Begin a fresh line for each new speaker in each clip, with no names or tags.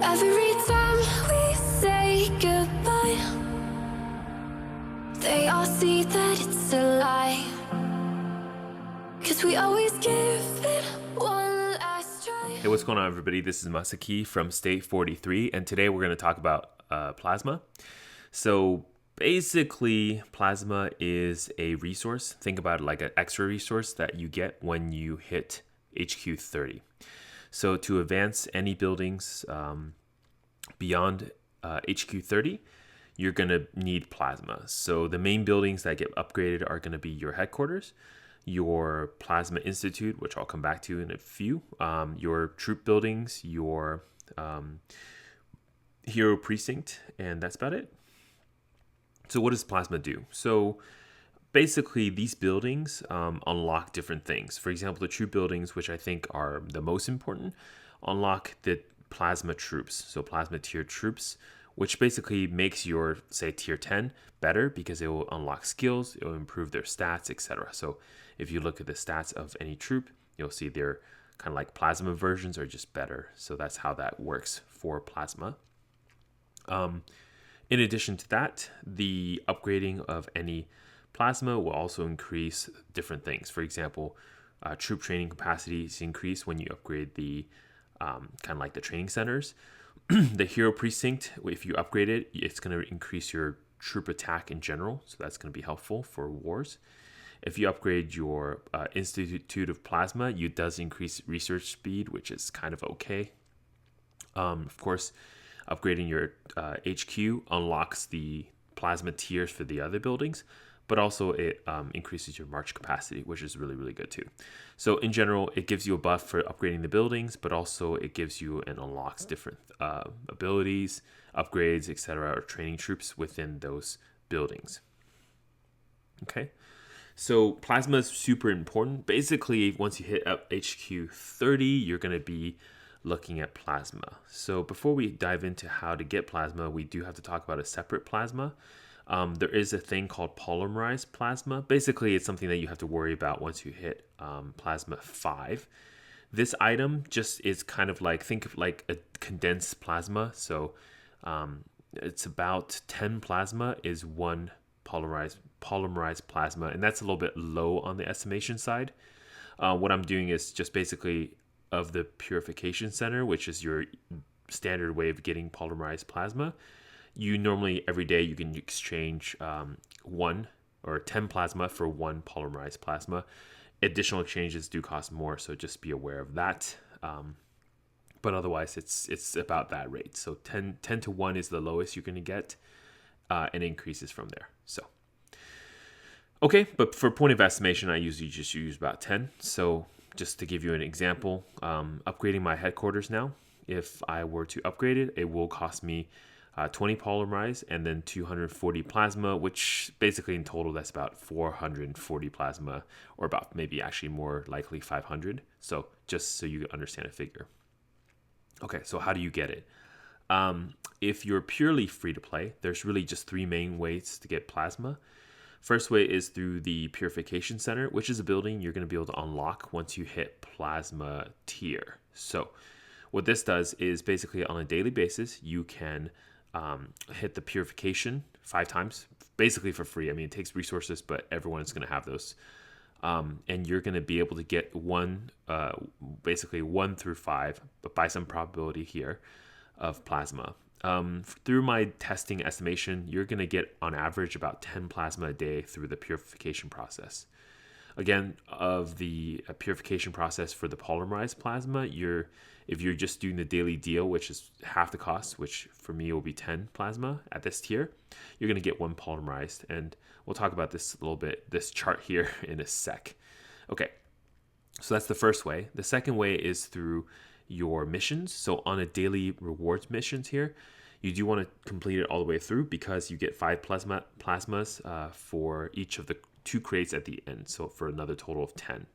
Every time we say goodbye, they all see that it's a lie. 'Cause we always give it one last try.
Hey, what's going on, everybody? This is Masaki from State 43, and today we're going to talk about plasma. So basically, plasma is a resource. Think about it like an extra resource that you get when you hit HQ 30. So to advance any buildings beyond HQ 30, you're going to need plasma. So the main buildings that get upgraded are going to be your headquarters, your Plasma Institute, which I'll come back to in a few, your troop buildings, your Hero Precinct, and that's about it. So what does plasma do? So basically, these buildings unlock different things. For example, the troop buildings, which I think are the most important, unlock the plasma troops, so plasma tier troops, which basically makes your, say, tier 10 better because it will unlock skills, it will improve their stats, etc. So if you look at the stats of any troop, you'll see their kind of like plasma versions are just better. So that's how that works for plasma. In addition to that, the upgrading of any plasma will also increase different things. For example, troop training capacity is increased when you upgrade the kind of like the training centers. The Hero Precinct, if you upgrade it, it's going to increase your troop attack in general. So that's going to be helpful for wars. If you upgrade your Institute of Plasma, it does increase research speed, which is kind of okay. Of course, upgrading your HQ unlocks the plasma tiers for the other buildings, but also it increases your march capacity, which is really, really good too. So in general, it gives you a buff for upgrading the buildings, but also it gives you and unlocks different abilities, upgrades, etc., or training troops within those buildings. Okay, so plasma is super important. Basically, once you hit up HQ 30, you're going to be looking at plasma. So before we dive into how to get plasma, we do have to talk about a separate plasma. There is a thing called polymerized plasma. Basically, it's something that you have to worry about once you hit plasma 5. This item just is kind of like, think of like a condensed plasma. So it's about 10 plasma is one polymerized plasma, and that's a little bit low on the estimation side. What I'm doing is just basically of the purification center, which is your standard way of getting polymerized plasma. You normally every day you can exchange 1 or 10 plasma for 1 polymerized plasma. Additional exchanges do cost more, so just be aware of that. But otherwise, it's about that rate. So 10 to 1 is the lowest you're going to get, and increases from there. So okay, but for point of estimation, I usually just use about 10. So just to give you an example, upgrading my headquarters now, if I were to upgrade it, it will cost me 20 polymerized and then 240 plasma, which basically in total, that's about 440 plasma, or about maybe actually more likely 500. So just so you understand a figure. Okay, so how do you get it? If you're purely free to play, there's really just 3 main ways to get plasma. First way is through the Purification Center, which is a building you're going to be able to unlock once you hit plasma tier. So what this does is basically on a daily basis, you can hit the purification 5 times, basically for free. I mean, it takes resources, but everyone's going to have those. And you're going to be able to get basically 1 through 5, but by some probability here, of plasma. Through my testing estimation, you're going to get on average about 10 plasma a day through the purification process. Again, of the purification process for the polymerized plasma, if you're just doing the daily deal, which is half the cost, which for me will be 10 plasma at this tier, you're going to get 1 polymerized. And we'll talk about this a little bit, this chart here in a sec. Okay, so that's the first way. The second way is through your missions. So on a daily rewards missions here, you do want to complete it all the way through because you get 5 plasmas for each of the 2 crates at the end. So for another total of 10.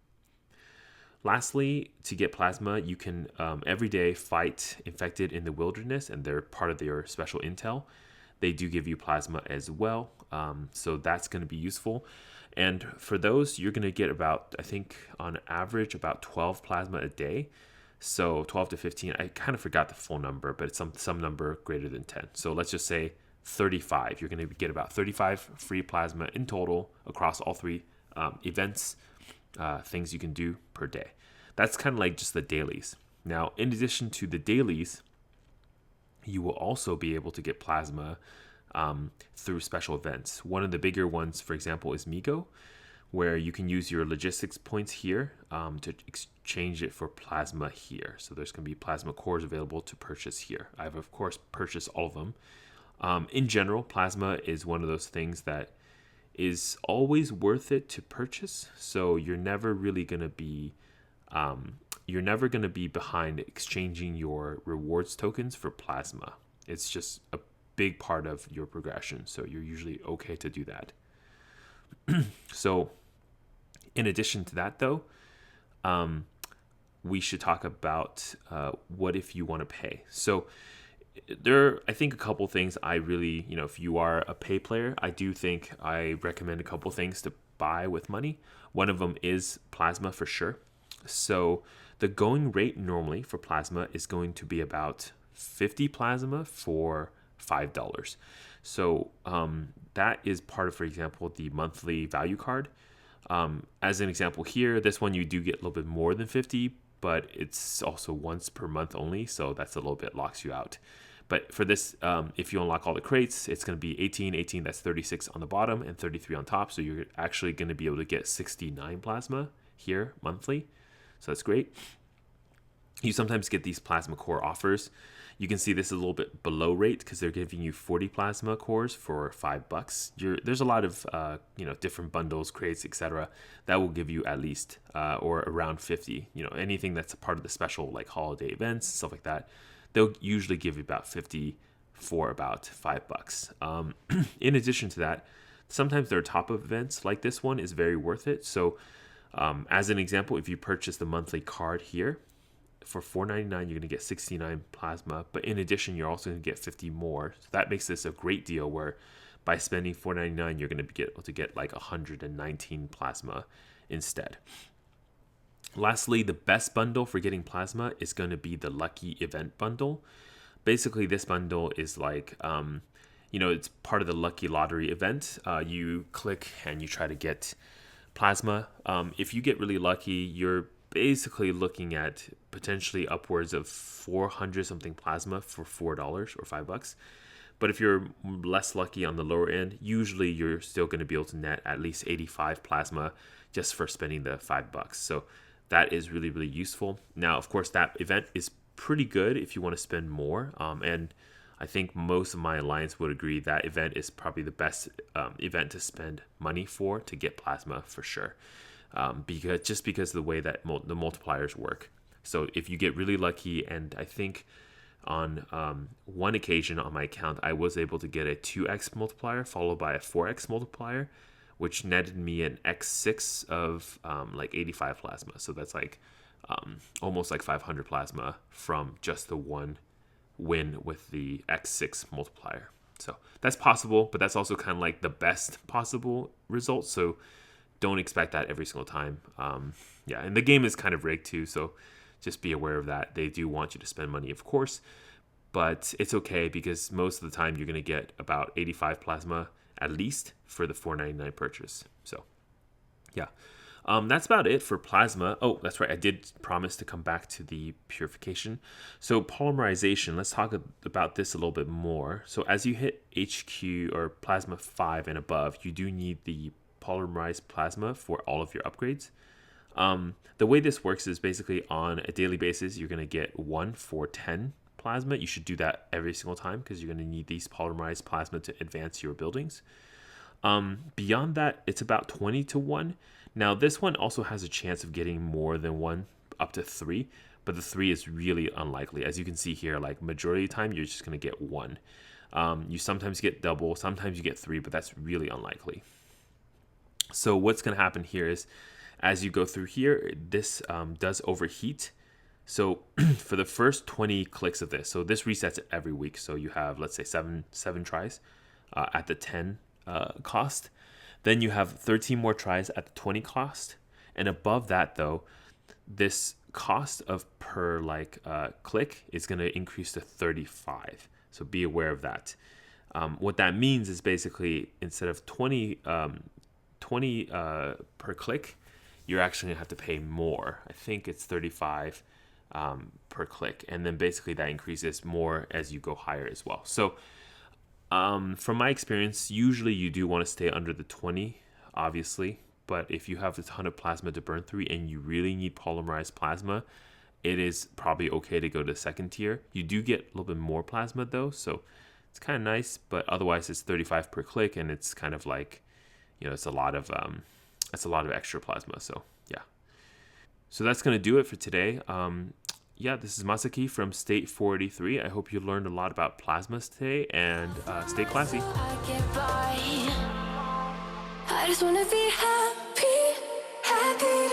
Lastly, to get plasma, you can every day fight infected in the wilderness, and they're part of their special intel. They do give you plasma as well, so that's going to be useful. And for those, you're going to get about, I think, on average, about 12 plasma a day. So 12 to 15, I kind of forgot the full number, but it's some number greater than 10. So let's just say 35. You're going to get about 35 free plasma in total across all three events, things you can do per day. That's kind of like just the dailies. Now, in addition to the dailies, you will also be able to get plasma through special events. One of the bigger ones, for example, is Migo, where you can use your logistics points here to exchange it for plasma here. So there's going to be plasma cores available to purchase here. I've, of course, purchased all of them. In general, plasma is one of those things that is always worth it to purchase. So you're never really going to be behind exchanging your rewards tokens for plasma. It's just a big part of your progression. So you're usually okay to do that. So in addition to that, though, we should talk about what if you want to pay. So there are, I think, a couple things I really, if you are a pay player, I do think I recommend a couple things to buy with money. One of them is plasma for sure. So the going rate normally for plasma is going to be about 50 plasma for $5. So that is part of, for example, the monthly value card. As an example here, this one you do get a little bit more than 50, but it's also once per month only, so that's a little bit locks you out. But for this, if you unlock all the crates, it's going to be 18, that's 36 on the bottom and 33 on top. So you're actually going to be able to get 69 plasma here monthly. So that's great. You sometimes get these plasma core offers. You can see this is a little bit below rate because they're giving you 40 plasma cores for $5. There's a lot of different bundles, crates, etc. that will give you at least or around 50. Anything that's a part of the special like holiday events, stuff like that, they'll usually give you about 50 for about $5. In addition to that, sometimes their top events like this one is very worth it. So as an example, if you purchase the monthly card here, for $4.99, you're going to get 69 plasma, but in addition, you're also going to get 50 more. So that makes this a great deal where by spending $4.99, you're going to be able to get like 119 plasma instead. Lastly, the best bundle for getting plasma is going to be the Lucky Event Bundle. Basically, this bundle is like, it's part of the Lucky Lottery event. You click and you try to get plasma. If you get really lucky, you're basically looking at potentially upwards of 400 something plasma for $4 or $5. But if you're less lucky on the lower end, usually you're still going to be able to net at least 85 plasma just for spending the $5. So that is really, really useful. Now, of course, that event is pretty good if you want to spend more. And I think most of my alliance would agree that event is probably the best event to spend money for to get plasma for sure. Because of the way that the multipliers work. So if you get really lucky, and I think on one occasion on my account, I was able to get a 2x multiplier followed by a 4x multiplier, which netted me an x6 of like 85 plasma. So that's like almost like 500 plasma from just the one win with the x6 multiplier. So that's possible, but that's also kind of like the best possible result. So don't expect that every single time. And the game is kind of rigged too, so just be aware of that. They do want you to spend money, of course, but it's okay because most of the time you're going to get about 85 plasma at least for the $4.99 purchase. So, yeah. That's about it for plasma. Oh, that's right. I did promise to come back to the purification. So polymerization, let's talk about this a little bit more. So as you hit HQ or plasma 5 and above, you do need the polymerized plasma for all of your upgrades. The way this works is basically on a daily basis, you're going to get 1 for 10 plasma. You should do that every single time because you're going to need these polymerized plasma to advance your buildings. Beyond that, it's about 20 to 1. Now, this one also has a chance of getting more than 1, up to 3, but the 3 is really unlikely. As you can see here, like majority of the time, you're just going to get 1. You sometimes get double, sometimes you get 3, but that's really unlikely. So what's going to happen here is as you go through here, this does overheat. So for the first 20 clicks of this, so this resets every week. So you have, let's say, seven tries at the 10 cost. Then you have 13 more tries at the 20 cost. And above that, though, this cost of per click is going to increase to 35. So be aware of that. What that means is basically instead of 20 per click, you're actually going to have to pay more. I think it's 35 per click. And then basically that increases more as you go higher as well. So from my experience, usually you do want to stay under the 20, obviously. But if you have a ton of plasma to burn through and you really need polymerized plasma, it is probably okay to go to the second tier. You do get a little bit more plasma though, so it's kind of nice. But otherwise, it's 35 per click, and it's kind of like, it's a lot of extra plasma. So yeah. So that's gonna do it for today. This is Masaki from State 483. I hope you learned a lot about plasmas today, and stay classy.
I just wanna be happy, happy